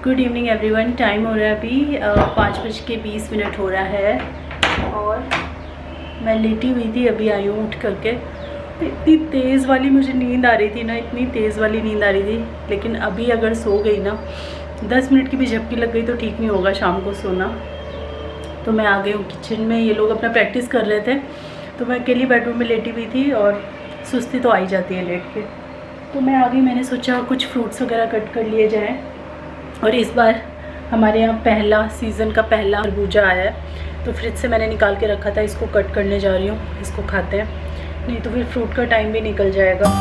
Good evening everyone. Time हो रहा है अभी 5:20 हो रहा है और मैं लेटी हुई थी, अभी आई हूँ उठ करके। इतनी तेज़ वाली मुझे नींद आ रही थी ना, इतनी तेज़ वाली नींद आ रही थी, लेकिन अभी अगर सो गई ना 10 मिनट की भी झपकी लग गई तो ठीक नहीं होगा शाम को सोना। तो मैं आ गई हूँ किचन में, ये लोग अपना प्रैक्टिस कर रहे थे तो मैं अकेली बेडरूम में लेटी हुई थी और सुस्ती तो आ ही जाती है लेट के। तो मैं आ गई, मैंने सोचा कुछ फ्रूट्स वगैरह कट कर लिए जाएँ। और इस बार हमारे यहाँ पहला सीज़न का पहला खरबूजा आया है तो फ्रिज से मैंने निकाल के रखा था, इसको कट करने जा रही हूँ, इसको खाते हैं, नहीं तो फिर फ्रूट का टाइम भी निकल जाएगा।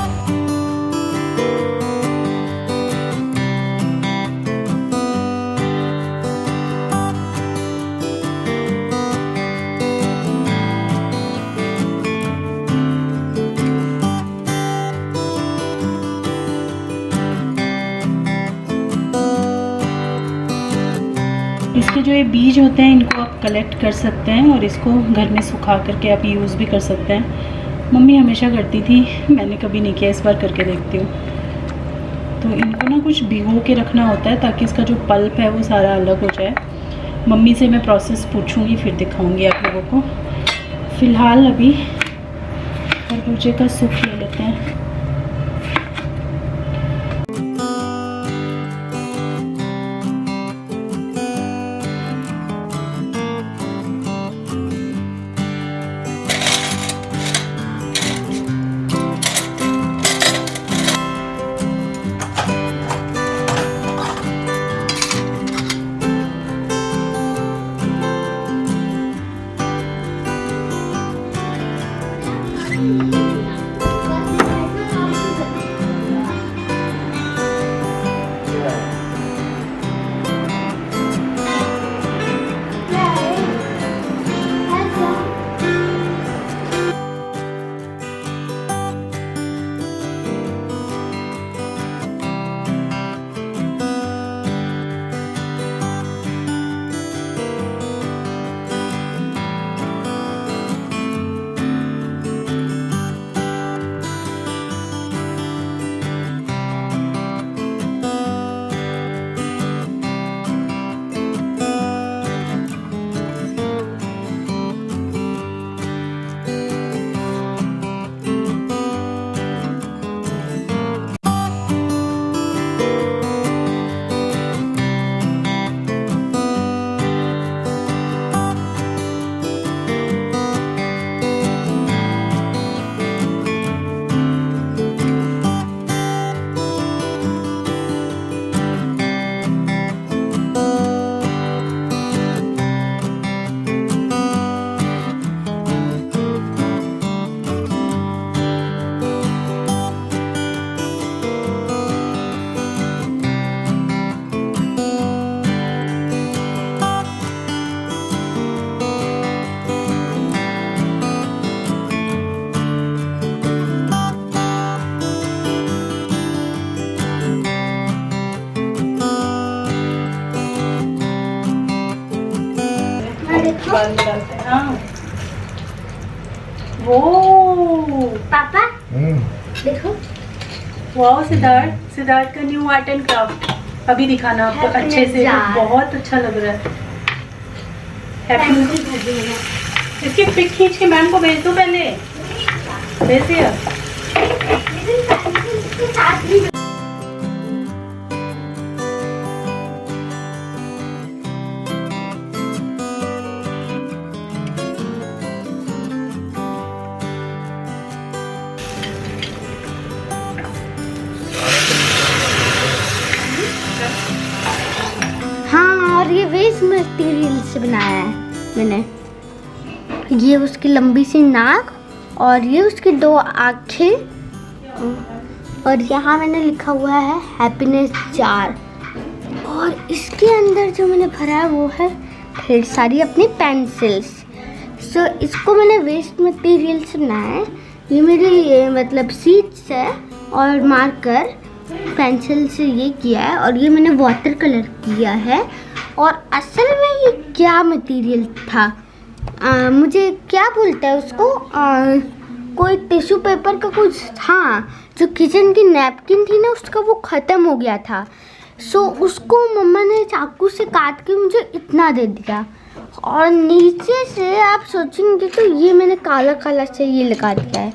इसके जो ये बीज होते हैं इनको आप कलेक्ट कर सकते हैं और इसको घर में सुखा करके आप यूज़ भी कर सकते हैं। मम्मी हमेशा करती थी, मैंने कभी नहीं किया, इस बार करके देखती हूँ। तो इनको ना कुछ भिगो के रखना होता है ताकि इसका जो पल्प है वो सारा अलग हो जाए। मम्मी से मैं प्रोसेस पूछूँगी फिर दिखाऊँगी आप लोगों को। फ़िलहाल अभी खरबूजे का सूप ले लेते हैं। डालते हैं। हाँ वो पापा देखो, वाओ सिद्धार्थ का न्यू आर्ट एंड क्राफ्ट। अभी दिखाना आपको अच्छे से, बहुत अच्छा लग रहा है। हैप्पी। इसकी पिक खींच के मैम को भेज दो, पहले भेज दिया। और ये वेस्ट मटेरियल से बनाया है मैंने। ये उसकी लंबी सी नाक और ये उसकी 2 आँखें, और यहाँ मैंने लिखा हुआ है हैप्पीनेस जार। और इसके अंदर जो मैंने भरा है वो है ढेर सारी अपनी पेंसिल्स। सो इसको मैंने वेस्ट मटेरियल से बनाया है। ये मेरी मतलब सीड्स है और मार्कर पेंसिल से ये किया है, और ये मैंने वाटर कलर किया है। और असल में ये क्या मटेरियल था, मुझे क्या बोलते हैं उसको, कोई टिश्यू पेपर का कुछ था, जो किचन की नैपकिन थी ना उसका वो ख़त्म हो गया था। सो उसको मम्मा ने चाकू से काट के मुझे इतना दे दिया, और नीचे से आप सोचेंगे तो ये मैंने काला काला से ये लगा दिया है।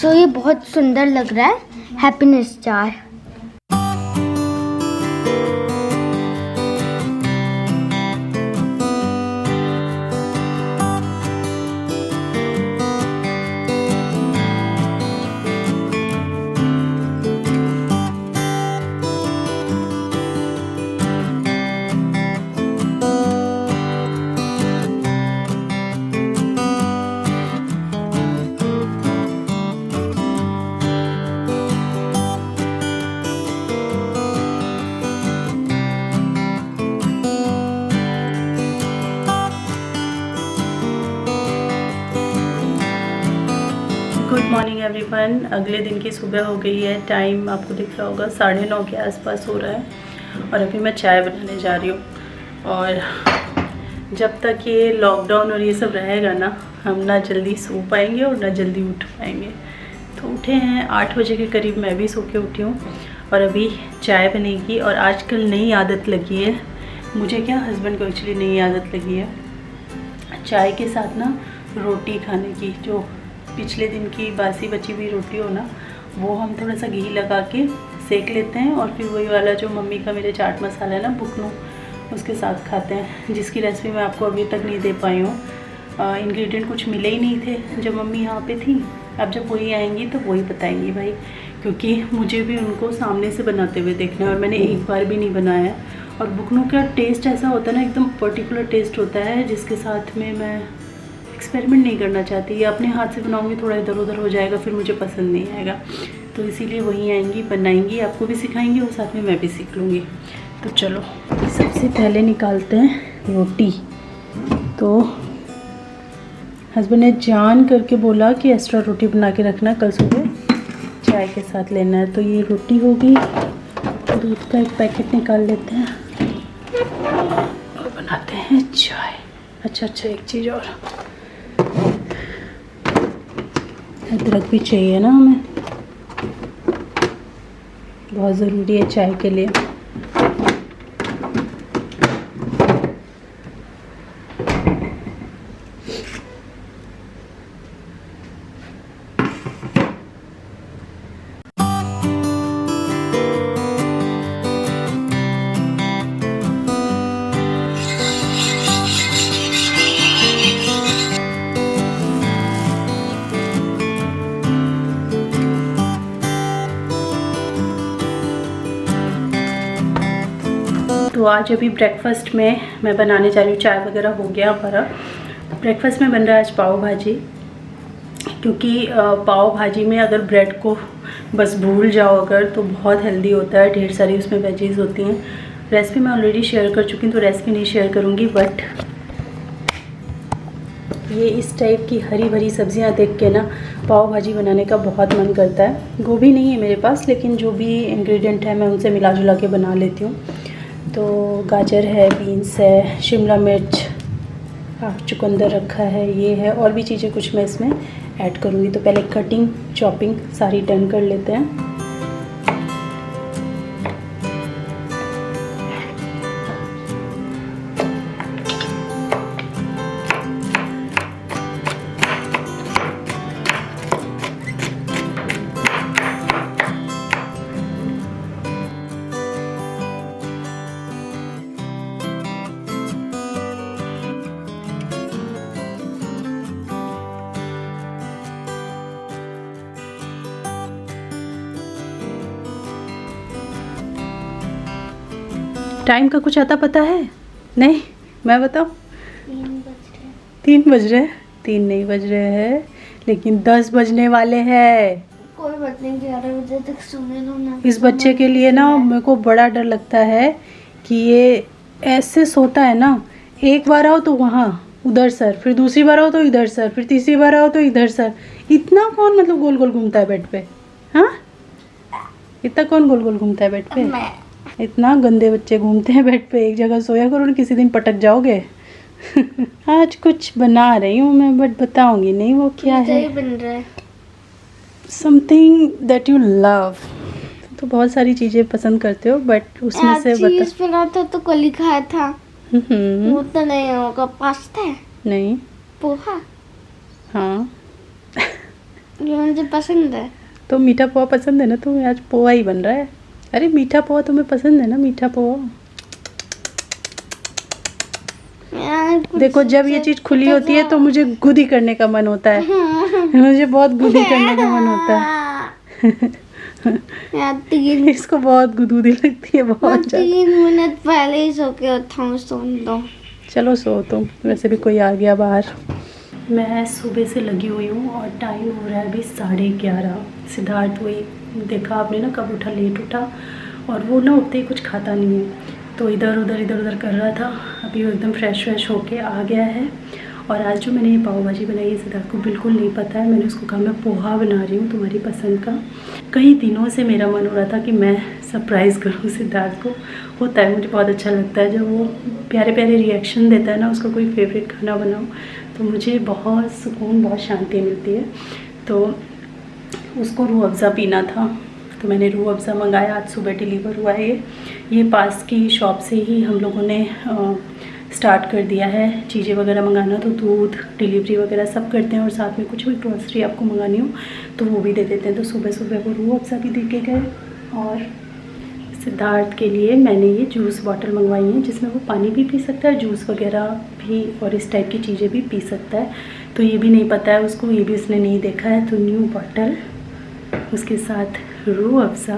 सो ये बहुत सुंदर लग रहा है, happiness jar. Good morning everyone. अगले दिन की सुबह हो गई है। टाइम आपको दिख रहा होगा 9:30 के आसपास हो रहा है और अभी मैं चाय बनाने जा रही हूँ। और जब तक ये लॉकडाउन और ये सब रहेगा ना, हम ना जल्दी सो पाएंगे और ना जल्दी उठ पाएंगे। तो उठे हैं 8 बजे के करीब, मैं भी सो के उठी हूँ और अभी चाय बनेगी। और आजकल नई आदत लगी है मुझे, क्या हस्बैंड को एक्चुअली नई आदत लगी है चाय के साथ ना रोटी खाने की। जो पिछले दिन की बासी बची हुई रोटी हो ना, वो हम थोड़ा सा घी लगा के सेक लेते हैं और फिर वही वाला जो मम्मी का मेरे चाट मसाला है ना बुकनू, उसके साथ खाते हैं, जिसकी रेसिपी मैं आपको अभी तक नहीं दे पाई हूँ। इंग्रेडिएंट कुछ मिले ही नहीं थे जब मम्मी यहाँ पे थी। अब जब वही आएंगी तो वही बताएंगी भाई, क्योंकि मुझे भी उनको सामने से बनाते हुए देखना है और मैंने एक बार भी नहीं बनाया। और बुकनू का टेस्ट ऐसा होता है ना, एकदम पर्टिकुलर टेस्ट होता है, जिसके साथ में मैं एक्सपेरिमेंट नहीं करना चाहती। या अपने हाथ से बनाऊंगी थोड़ा इधर उधर हो जाएगा, फिर मुझे पसंद नहीं आएगा। तो इसीलिए वहीं आएंगी, बनाएंगी, आपको भी सिखाएंगी और साथ में मैं भी सीख लूँगी। तो चलो सबसे पहले निकालते हैं रोटी। तो हस्बैंड ने जान करके बोला कि एक्स्ट्रा रोटी बना के रखना, कल सुबह चाय के साथ लेना है। तो ये रोटी होगी, दूध का एक पैकेट निकाल लेते हैं और बनाते हैं चाय। अच्छा एक चीज़ और, अदरक भी चाहिए ना हमें, बहुत ज़रूरी है चाय के लिए। तो आज अभी ब्रेकफास्ट में मैं बनाने जा रही हूँ, चाय वगैरह हो गया हमारा। ब्रेकफास्ट में बन रहा है आज पाव भाजी, क्योंकि पाव भाजी में अगर ब्रेड को बस भूल जाओ अगर, तो बहुत हेल्दी होता है, ढेर सारी उसमें वेजीज होती हैं। रेसिपी मैं ऑलरेडी शेयर कर चुकी हूँ तो रेसिपी नहीं शेयर करूँगी, बट ये इस टाइप की हरी भरी सब्जियां देख के ना पाव भाजी बनाने का बहुत मन करता है। गोभी नहीं है मेरे पास, लेकिन जो भी इंग्रेडिएंट है मैं उनसे मिला जुला के बना लेती हूँ। तो गाजर है, बीन्स है, शिमला मिर्च, चुकंदर रखा है, ये है, और भी चीज़ें कुछ मैं इसमें ऐड करूँगी। तो पहले कटिंग चॉपिंग सारी डन कर लेते हैं। टाइम का कुछ आता पता है? नहीं, मैं बताऊँ? 3 बज रहे हैं। 3 नहीं बज रहे हैं, लेकिन 10 बजने वाले हैं। कोई बात नहीं, 11 बजे तक सोने दो ना। इस बच्चे के लिए ना मेरे को बड़ा डर लगता है कि ये ऐसे सोता है ना, एक बार आओ तो वहाँ उधर सर, फिर दूसरी बार आओ तो इधर सर, फिर तीसरी बार आओ तो इधर सर। इतना कौन मतलब गोल गोल घूमता है बेड पे? हाँ, इतना कौन गोल गोल घूमता है बेड पे? इतना गंदे बच्चे घूमते हैं बेड पे। एक जगह सोया करो, किसी दिन पटक जाओगे। आज कुछ बना रही हूँ मैं, बट बताऊंगी नहीं वो क्या है। बन रहा है समथिंग दैट यू लव। तो बहुत सारी चीज़ें पसंद करते हो, बट उसमें से चीज बनाता तो कल ही खाया था। वो तो नहीं होगा। पास्ता है? नहीं। पोहा? हाँ। ये मुझे पसंद है। तो मीठा पोहा पसंद है ना, तो आज पोहा ही बन रहा है। अरे मीठा पोहा तुम्हें पसंद है ना, मीठा पोहा। देखो जब ये चीज़ खुली होती है तो मुझे गुदी करने का मन होता है। मुझे बहुत गुदी करने का मन होता है। इसको बहुत गुदूदी लगती है, बहुत ज़्यादा। 3 मिनट पहले ही सो के उठा हूँ, सुन दो। चलो सो तुम, वैसे भी कोई आ गया बाहर। मैं सुबह से लगी हुई हूँ और टाइम हो रहा है अभी 11:30। सिद्धार्थ वही देखा आपने ना, कब उठा, लेट उठा, और वो ना उठते ही कुछ खाता नहीं है, तो इधर उधर कर रहा था। अभी वो एकदम फ्रेश होके आ गया है। और आज जो मैंने ये पाव भाजी बनाई है, सिद्धार्थ को बिल्कुल नहीं पता है। मैंने उसको कहा मैं पोहा बना रही हूँ तुम्हारी पसंद का। कई दिनों से मेरा मन हो रहा था कि मैं सरप्राइज़ करूँ सिद्धार्थ को। होता है, मुझे बहुत अच्छा लगता है जब वो प्यारे प्यारे रिएक्शन देता है ना, उसका कोई फेवरेट खाना बनाओ तो मुझे बहुत सुकून, बहुत शांति मिलती है। तो उसको रूह अफ़ज़ा पीना था, तो मैंने रूह अफ़ज़ा मंगाया। आज सुबह डिलीवर हुआ है। ये पास की शॉप से ही हम लोगों ने स्टार्ट कर दिया है चीज़ें वगैरह मंगाना। तो दूध डिलीवरी वगैरह सब करते हैं, और साथ में कुछ भी ग्रॉसरी आपको मंगानी हो तो वो भी दे देते हैं। तो सुबह सुबह वो रूह अफ़ज़ा भी दे के गए। और सिद्धार्थ के लिए मैंने ये जूस बॉटल मंगवाई है, जिसमें वो पानी भी पी सकता है, जूस वगैरह भी, और इस टाइप की चीज़ें भी पी सकता है। तो ये भी नहीं पता है उसको, ये भी उसने नहीं देखा है। तो न्यू बॉटल, उसके साथ रूह अफ़ज़ा,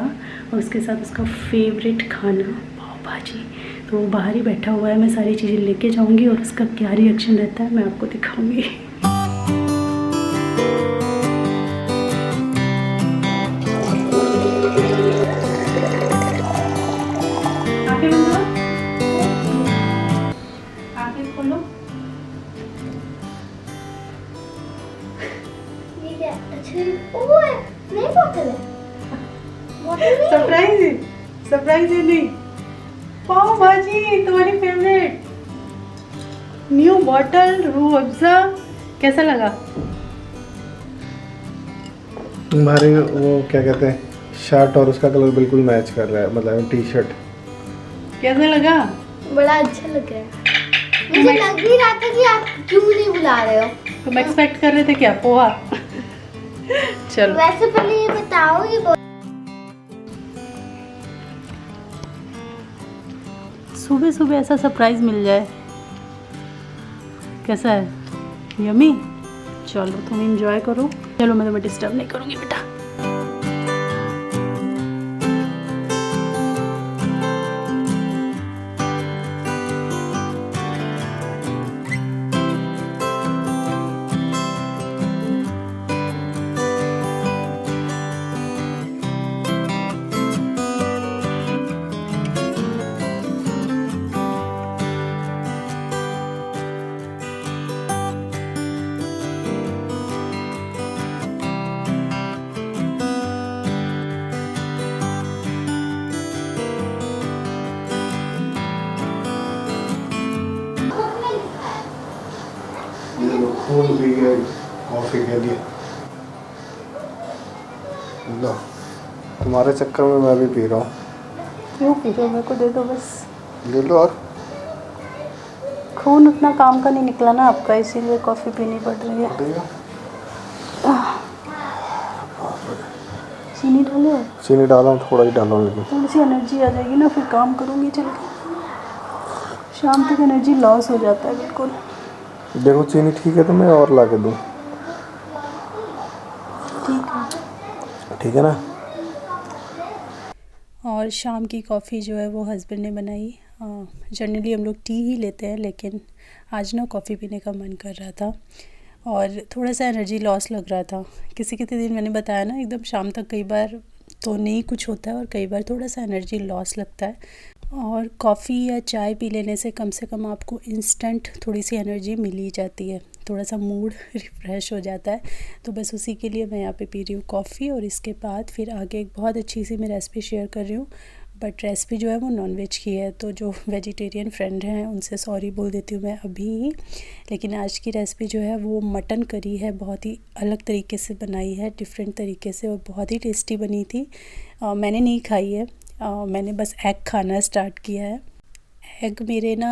और उसके साथ उसका फेवरेट खाना पाव भाजी। तो वो बाहर ही बैठा हुआ है। मैं सारी चीज़ें लेके जाऊंगी और उसका क्या रिएक्शन रहता है मैं आपको दिखाऊंगी। आंखें बंद करो, आंखें खोलो। ये क्या? अच्छा, ओह नहीं बोतल है। सरप्राइज है, सरप्राइज है नहीं। पाव भाजी तुम्हारी favourite, new bottle Rooh Afza. कैसा लगा? तुम्हारे वो क्या कहते हैं, शर्ट और उसका कलर बिल्कुल मैच कर रहा है, मतलब टी शर्ट। कैसा लगा? बड़ा अच्छा लग रहा है। मुझे लग ही रहा था कि आप क्यों नहीं बुला रहे हो। तुम एक्सपेक्ट कर रहे थे क्या, पोहा? चलो वैसे पहले ये बताओ, ये सुबह सुबह ऐसा सरप्राइज मिल जाए, कैसा है? यमी। चलो तुम एंजॉय करो। चलो मैं तुम्हें डिस्टर्ब नहीं करूँगी बेटा। खून भी है कॉफ़ी के लिए। लो, तुम्हारे चक्कर में मैं भी पी रहा हूँ। क्यों पी रहे हो? मेरे को दे दो बस। ले लो। और खून उतना काम का नहीं निकला ना आपका, इसीलिए कॉफ़ी पीनी पड़ रही है। चीनी डालो? चीनी डाला हूँ, थोड़ा ही डाला हूँ, लेकिन थोड़ी सी एनर्जी आ जाएगी ना, फिर काम करूँगी चल के। शाम तक एनर्जी लॉस हो जाता है बिल्कुल। देखो चीनी ठीक है तो मैं और ला के दूँ? ठीक है ना। और शाम की कॉफ़ी जो है वो हस्बैंड ने बनाई। जनरली हम लोग टी ही लेते हैं, लेकिन आज ना कॉफ़ी पीने का मन कर रहा था और थोड़ा सा एनर्जी लॉस लग रहा था। किसी दिन मैंने बताया ना, एकदम शाम तक कई बार तो नहीं कुछ होता है और कई बार थोड़ा सा एनर्जी लॉस लगता है। और कॉफ़ी या चाय पी लेने से कम आपको इंस्टेंट थोड़ी सी एनर्जी मिल ही जाती है, थोड़ा सा मूड रिफ़्रेश हो जाता है। तो बस उसी के लिए मैं यहाँ पे पी रही हूँ कॉफ़ी। और इसके बाद फिर आगे एक बहुत अच्छी सी मैं रेसिपी शेयर कर रही हूँ, बट रेसिपी जो है वो नॉनवेज की है, तो जो वेजिटेरियन फ्रेंड हैं उनसे सॉरी बोल देती हूँ मैं अभी ही। लेकिन आज की रेसिपी जो है वो मटन करी है, बहुत ही अलग तरीके से बनाई है, डिफरेंट तरीके से, और बहुत ही टेस्टी बनी थी। मैंने नहीं खाई है, मैंने बस एग खाना स्टार्ट किया है। एग मेरे ना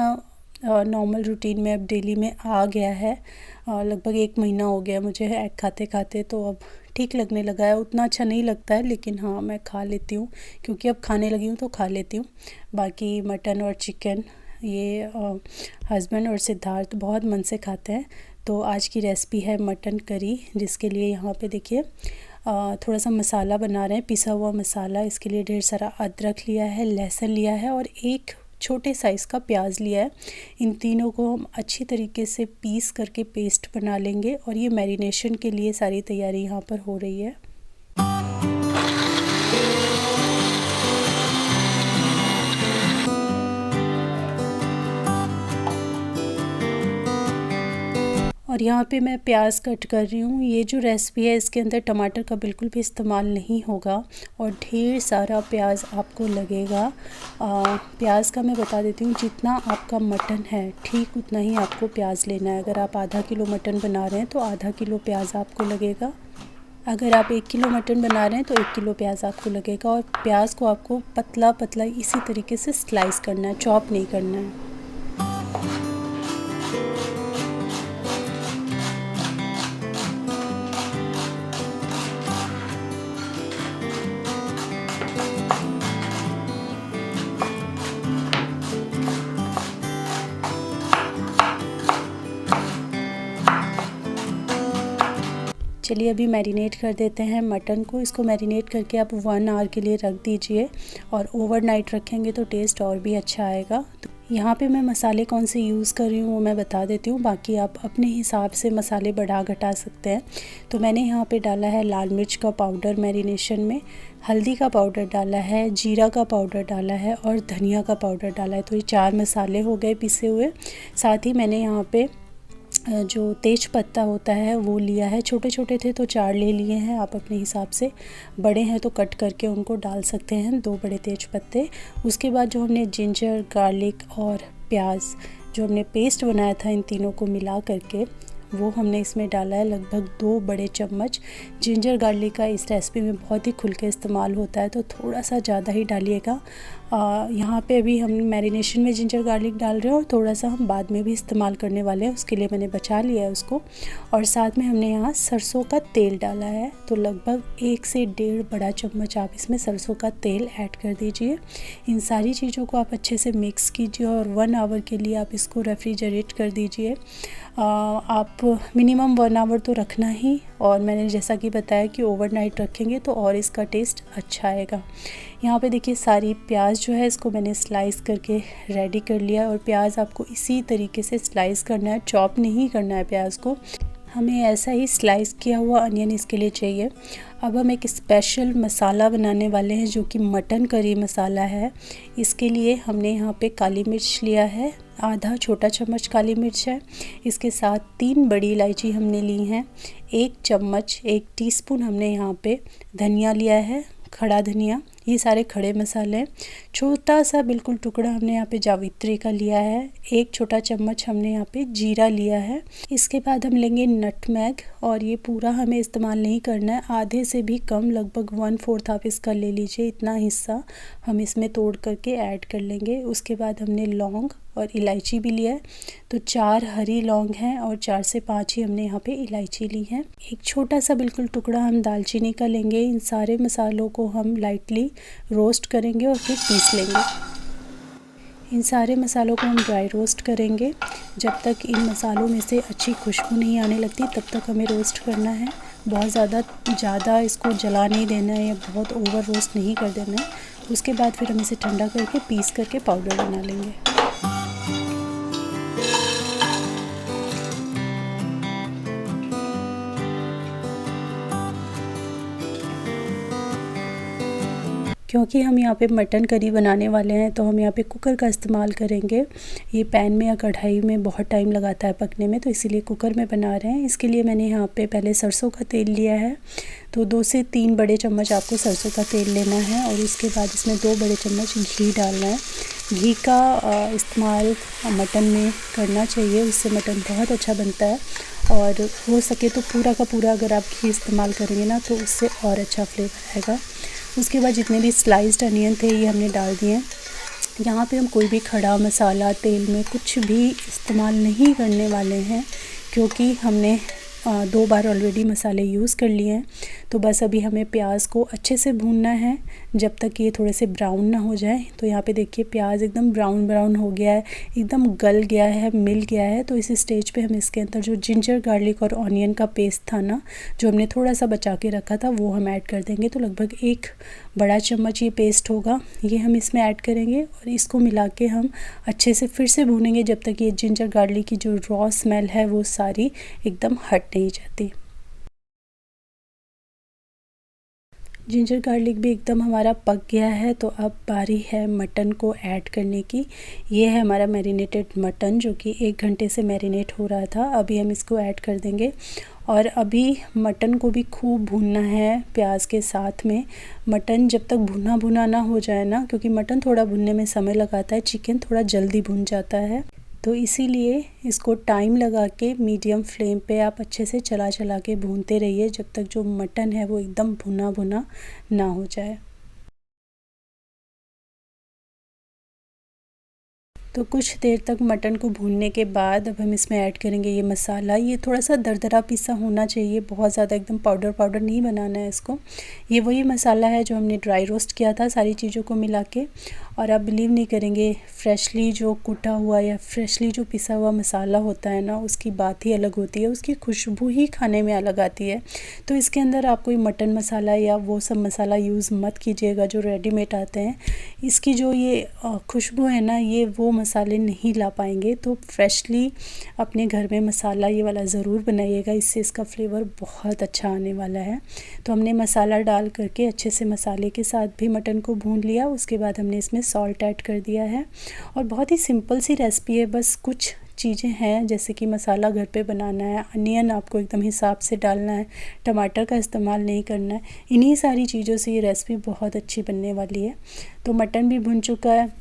नॉर्मल रूटीन में अब डेली में आ गया है। लगभग 1 महीना हो गया मुझे एग खाते खाते, तो अब ठीक लगने लगा है। उतना अच्छा नहीं लगता है, लेकिन हाँ मैं खा लेती हूँ, क्योंकि अब खाने लगी हूँ तो खा लेती हूँ। बाकी मटन और चिकन ये हस्बैंड और सिद्धार्थ बहुत मन से खाते हैं। तो आज की रेसिपी है मटन करी, जिसके लिए यहाँ पे देखिए थोड़ा सा मसाला बना रहे हैं, पिसा हुआ मसाला। इसके लिए ढेर सारा अदरक लिया है, लहसुन लिया है और एक छोटे साइज़ का प्याज लिया है। इन तीनों को हम अच्छी तरीके से पीस करके पेस्ट बना लेंगे, और ये मैरिनेशन के लिए सारी तैयारी यहाँ पर हो रही है। और यहाँ पे मैं प्याज कट कर रही हूँ। ये जो रेसिपी है इसके अंदर टमाटर का बिल्कुल भी इस्तेमाल नहीं होगा, और ढेर सारा प्याज आपको लगेगा। प्याज का मैं बता देती हूँ, जितना आपका मटन है ठीक उतना ही आपको प्याज लेना है। अगर आप आधा किलो मटन बना रहे हैं तो आधा किलो प्याज आपको लगेगा। अगर आप 1 किलो मटन बना रहे हैं तो 1 किलो प्याज आपको लगेगा। और प्याज को आपको पतला पतला इसी तरीके से स्लाइस करना है, चॉप नहीं करना है। चलिए अभी मैरिनेट कर देते हैं मटन को। इसको मैरिनेट करके आप 1 आवर के लिए रख दीजिए, और ओवरनाइट रखेंगे तो टेस्ट और भी अच्छा आएगा। तो यहाँ पे मैं मसाले कौन से यूज़ कर रही हूँ वो मैं बता देती हूँ, बाकी आप अपने हिसाब से मसाले बढ़ा घटा सकते हैं। तो मैंने यहाँ पे डाला है लाल मिर्च का पाउडर मैरिनेशन में, हल्दी का पाउडर डाला है, जीरा का पाउडर डाला है और धनिया का पाउडर डाला है। तो ये 4 मसाले हो गए पिसे हुए। साथ ही मैंने यहाँ पे जो तेज पत्ता होता है वो लिया है, छोटे छोटे थे तो 4 ले लिए हैं, आप अपने हिसाब से, बड़े हैं तो कट करके उनको डाल सकते हैं, 2 बड़े तेज पत्ते। उसके बाद जो हमने जिंजर, गार्लिक और प्याज जो हमने पेस्ट बनाया था इन तीनों को मिला करके, वो हमने इसमें डाला है, लगभग 2 बड़े चम्मच। जिंजर गार्लिक का इस रेसिपी में बहुत ही खुल के इस्तेमाल होता है, तो थोड़ा सा ज़्यादा ही डालिएगा। यहाँ पे अभी हम मैरिनेशन में जिंजर गार्लिक डाल रहे हैं, और थोड़ा सा हम बाद में भी इस्तेमाल करने वाले हैं, उसके लिए मैंने बचा लिया है उसको। और साथ में हमने यहाँ सरसों का तेल डाला है, तो लगभग 1 से 1.5 बड़ा चम्मच आप इसमें सरसों का तेल ऐड कर दीजिए। इन सारी चीज़ों को आप अच्छे से मिक्स कीजिए, और 1 आवर के लिए आप इसको रेफ्रिजरेट कर दीजिए। आप मिनिमम 1 आवर तो रखना ही, और मैंने जैसा कि बताया कि ओवरनाइट रखेंगे तो और इसका टेस्ट अच्छा आएगा। यहाँ पे देखिए सारी प्याज जो है इसको मैंने स्लाइस करके रेडी कर लिया, और प्याज आपको इसी तरीके से स्लाइस करना है, चॉप नहीं करना है प्याज को, हमें ऐसा ही स्लाइस किया हुआ अनियन इसके लिए चाहिए। अब हम एक स्पेशल मसाला बनाने वाले हैं जो कि मटन करी मसाला है। इसके लिए हमने यहाँ पे काली मिर्च लिया है, आधा छोटा चम्मच काली मिर्च है। इसके साथ 3 बड़ी इलायची हमने ली हैं, 1 चम्मच 1 टीस्पून हमने यहाँ पे धनिया लिया है, खड़ा धनिया। ये सारे खड़े मसाले हैं। छोटा सा बिल्कुल टुकड़ा हमने यहाँ पे जावित्री का लिया है, 1 छोटा चम्मच हमने यहाँ पे जीरा लिया है। इसके बाद हम लेंगे नटमैग, और ये पूरा हमें इस्तेमाल नहीं करना है, आधे से भी कम, लगभग 1/4 आप इसका ले लीजिए, इतना हिस्सा हम इसमें तोड़ करके ऐड कर लेंगे। उसके बाद हमने लौंग और इलायची भी लिया है, तो 4 हरी लौंग हैं और 4 से 5 ही हमने यहाँ पे इलायची ली है। एक छोटा सा बिल्कुल टुकड़ा हम दालचीनी का लेंगे। इन सारे मसालों को हम लाइटली रोस्ट करेंगे और फिर पीस लेंगे। इन सारे मसालों को हम ड्राई रोस्ट करेंगे। जब तक इन मसालों में से अच्छी खुशबू नहीं आने लगती तब तक हमें रोस्ट करना है। बहुत ज़्यादा इसको जला नहीं देना है, या बहुत ओवर रोस्ट नहीं कर देना है। उसके बाद फिर हम इसे ठंडा करके पीस करके पाउडर बना लेंगे। क्योंकि हम यहाँ पे मटन करी बनाने वाले हैं तो हम यहाँ पे कुकर का इस्तेमाल करेंगे। ये पैन में या कढ़ाई में बहुत टाइम लगाता है पकने में, तो इसीलिए कुकर में बना रहे हैं। इसके लिए मैंने यहाँ पे पहले सरसों का तेल लिया है, तो 2 से 3 बड़े चम्मच आपको सरसों का तेल लेना है और उसके बाद इसमें 2 बड़े चम्मच घी डालना है। घी का इस्तेमाल मटन में करना चाहिए, उससे मटन बहुत अच्छा बनता है और हो सके तो पूरा का पूरा अगर आप घी इस्तेमाल करेंगे ना तो उससे और अच्छा फ्लेवर आएगा। उसके बाद जितने भी स्लाइस्ड अनियन थे ये हमने डाल दिए। यहाँ पे हम कोई भी खड़ा मसाला तेल में कुछ भी इस्तेमाल नहीं करने वाले हैं, क्योंकि हमने 2 बार ऑलरेडी मसाले यूज़ कर लिए हैं। तो बस अभी हमें प्याज को अच्छे से भूनना है जब तक ये थोड़े से ब्राउन ना हो जाए। तो यहाँ पे देखिए प्याज एकदम ब्राउन हो गया है, एकदम गल गया है, मिल गया है। तो इस स्टेज पे हम इसके अंदर जो जिंजर गार्लिक और ऑनियन का पेस्ट था ना, जो हमने थोड़ा सा बचा के रखा था, वो हम ऐड कर देंगे। तो लगभग 1 बड़ा चम्मच ये पेस्ट होगा, ये हम इसमें ऐड करेंगे और इसको मिला के हम अच्छे से फिर से भूनेंगे जब तक ये जिंजर गार्लिक की जो रॉ स्मेल है वो सारी एकदम हट नहीं जाती। जिंजर गार्लिक भी एकदम हमारा पक गया है, तो अब बारी है मटन को ऐड करने की। ये है हमारा मैरिनेटेड मटन जो कि 1 घंटे से मैरिनेट हो रहा था। अभी हम इसको ऐड कर देंगे और अभी मटन को भी खूब भूनना है प्याज के साथ में। मटन जब तक भुना भुना ना हो जाए ना, क्योंकि मटन थोड़ा भुनने में समय लगाता है, चिकन थोड़ा जल्दी भुन जाता है, तो इसीलिए इसको टाइम लगा के मीडियम फ्लेम पे आप अच्छे से चला चला के भूनते रहिए जब तक जो मटन है वो एकदम भुना भुना ना हो जाए। तो कुछ देर तक मटन को भूनने के बाद अब हम इसमें ऐड करेंगे ये मसाला। ये थोड़ा सा दरदरा पिसा होना चाहिए, बहुत ज़्यादा एकदम पाउडर नहीं बनाना है इसको। ये वही मसाला है जो हमने ड्राई रोस्ट किया था सारी चीज़ों को मिला के। और आप बिलीव नहीं करेंगे, फ्रेशली जो कुटा हुआ या फ्रेशली जो पिसा हुआ मसाला होता है ना, उसकी बात ही अलग होती है, उसकी खुशबू ही खाने में अलग आती है। तो इसके अंदर आप कोई मटन मसाला या वो सब मसाला यूज़ मत कीजिएगा जो रेडीमेड आते हैं। इसकी जो ये खुशबू है ना, ये वो मसाले नहीं ला पाएंगे। तो फ्रेशली अपने घर में मसाला ये वाला ज़रूर बनाइएगा, इससे इसका फ्लेवर बहुत अच्छा आने वाला है। तो हमने मसाला डाल करके अच्छे से मसाले के साथ भी मटन को भून लिया। उसके बाद हमने इसमें सॉल्ट ऐड कर दिया है और बहुत ही सिंपल सी रेसिपी है। बस कुछ चीज़ें हैं जैसे कि मसाला घर पे बनाना है, अनियन आपको एकदम हिसाब से डालना है, टमाटर का इस्तेमाल नहीं करना है। इन्हीं सारी चीज़ों से ये रेसिपी बहुत अच्छी बनने वाली है। तो मटन भी भुन चुका है,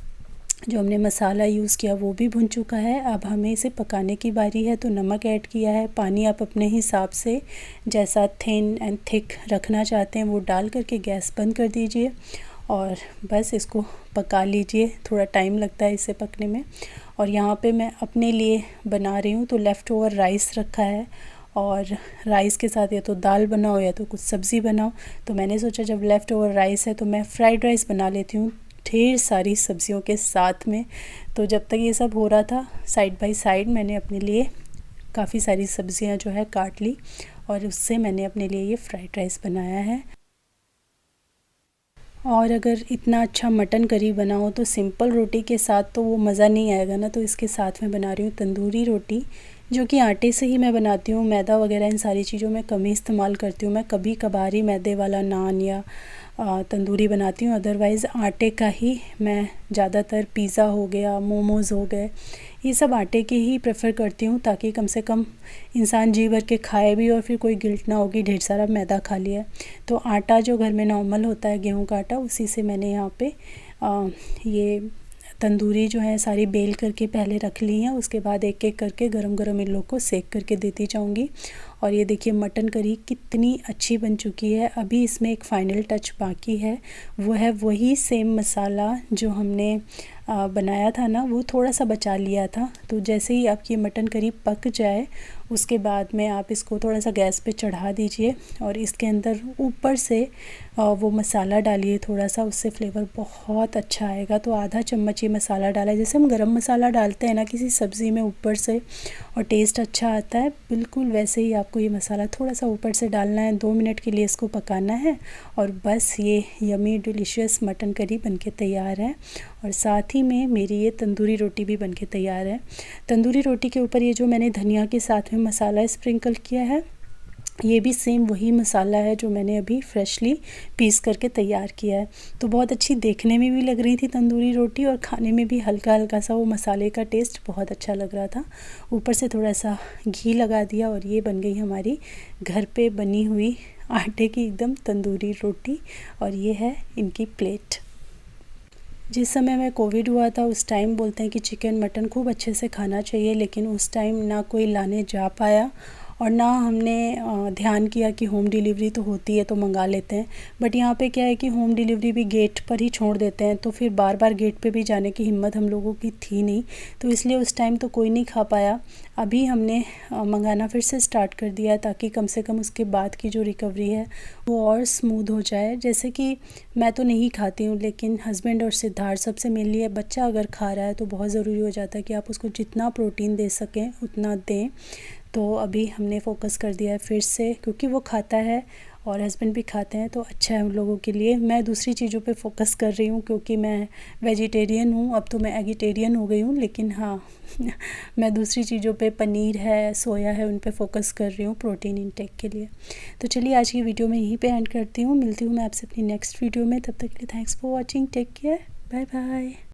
जो हमने मसाला यूज़ किया वो भी भुन चुका है। अब हमें इसे पकाने की बारी है। तो नमक ऐड किया है, पानी आप अपने हिसाब से जैसा थिन एंड थिक रखना चाहते हैं वो डाल करके गैस बंद कर दीजिए और बस इसको पका लीजिए। थोड़ा टाइम लगता है इसे पकने में। और यहाँ पे मैं अपने लिए बना रही हूँ, तो लेफ़्ट ओवर राइस रखा है और राइस के साथ या तो दाल बनाओ या तो कुछ सब्ज़ी बनाओ। तो मैंने सोचा जब लेफ़्ट ओवर राइस है तो मैं फ्राइड राइस बना लेती हूँ ढेर सारी सब्जियों के साथ में। तो जब तक ये सब हो रहा था साइड बाय साइड मैंने अपने लिए काफ़ी सारी सब्जियां जो है काट ली और उससे मैंने अपने लिए ये फ्राइड राइस बनाया है। और अगर इतना अच्छा मटन करी बनाओ तो सिंपल रोटी के साथ तो वो मज़ा नहीं आएगा ना। तो इसके साथ में बना रही हूँ तंदूरी रोटी, जो कि आटे से ही मैं बनाती हूँ। मैदा वगैरह इन सारी चीज़ों में कम ही इस्तेमाल करती हूँ। मैं कभी कभार ही मैदे वाला नान या तंदूरी बनाती हूँ, अदरवाइज़ आटे का ही मैं ज़्यादातर पिज़्ज़ा हो गया, मोमोज़ हो गए, ये सब आटे के ही प्रेफर करती हूँ, ताकि कम से कम इंसान जी भर के खाए भी और फिर कोई गिल्ट ना होगी ढेर सारा मैदा खा लिया। तो आटा जो घर में नॉर्मल होता है गेहूं का आटा, उसी से मैंने यहाँ पे ये तंदूरी जो है सारी बेल करके पहले रख ली है। उसके बाद एक एक करके गरम गरम इन लोग को सेक करके देती जाऊँगी। और ये देखिए मटन करी कितनी अच्छी बन चुकी है। अभी इसमें एक फ़ाइनल टच बाकी है, वो है वही सेम मसाला जो हमने बनाया था ना, वो थोड़ा सा बचा लिया था। तो जैसे ही आपकी मटन करी पक जाए उसके बाद में आप इसको थोड़ा सा गैस पे चढ़ा दीजिए और इसके अंदर ऊपर से वो मसाला डालिए थोड़ा सा, उससे फ्लेवर बहुत अच्छा आएगा। तो आधा चम्मच ये मसाला डाला है, जैसे हम गरम मसाला डालते हैं ना किसी सब्ज़ी में ऊपर से और टेस्ट अच्छा आता है, बिल्कुल वैसे ही आपको ये मसाला थोड़ा सा ऊपर से डालना है। 2 मिनट के लिए इसको पकाना है और बस ये यमी डिलीशियस मटन करी बनके तैयार है। और साथ ही में मेरी ये तंदूरी रोटी भी बनके तैयार है। तंदूरी रोटी के ऊपर ये जो मैंने धनिया के साथ में मसाला स्प्रिंकल किया है, ये भी सेम वही मसाला है जो मैंने अभी फ्रेशली पीस करके तैयार किया है। तो बहुत अच्छी देखने में भी लग रही थी तंदूरी रोटी, और खाने में भी हल्का हल्का सा वो मसाले का टेस्ट बहुत अच्छा लग रहा था। ऊपर से थोड़ा सा घी लगा दिया और ये बन गई हमारी घर पे बनी हुई आटे की एकदम तंदूरी रोटी। और ये है इनकी प्लेट। जिस समय में कोविड हुआ था उस टाइम बोलते हैं कि चिकन मटन खूब अच्छे से खाना चाहिए, लेकिन उस टाइम ना कोई लाने जा पाया और ना हमने ध्यान किया कि होम डिलीवरी तो होती है तो मंगा लेते हैं। बट यहाँ पे क्या है कि होम डिलीवरी भी गेट पर ही छोड़ देते हैं, तो फिर बार बार गेट पे भी जाने की हिम्मत हम लोगों की थी नहीं, तो इसलिए उस टाइम तो कोई नहीं खा पाया। अभी हमने मंगाना फिर से स्टार्ट कर दिया है ताकि कम से कम उसके बाद की जो रिकवरी है वो और स्मूथ हो जाए। जैसे कि मैं तो नहीं खाती हूँ, लेकिन हस्बैंड और सिद्धार्थ सबसे मेनली है, बच्चा अगर खा रहा है तो बहुत ज़रूरी हो जाता है कि आप उसको जितना प्रोटीन दे सकें उतना दें। तो अभी हमने फ़ोकस कर दिया है फिर से, क्योंकि वो खाता है और हस्बैंड भी खाते हैं तो अच्छा है उन लोगों के लिए। मैं दूसरी चीज़ों पे फ़ोकस कर रही हूँ क्योंकि मैं वेजिटेरियन हूँ, अब तो मैं एगिटेरियन हो गई हूँ, लेकिन हाँ मैं दूसरी चीज़ों पे पनीर है, सोया है, उन पे फ़ोकस कर रही हूँ प्रोटीन इंटेक के लिए। तो चलिए आज की वीडियो में यहीं पे एंड करती हूँ, मिलती हूँ मैं आपसे अपनी नेक्स्ट वीडियो में। तब तक के लिए thanks for watching, take care, bye bye.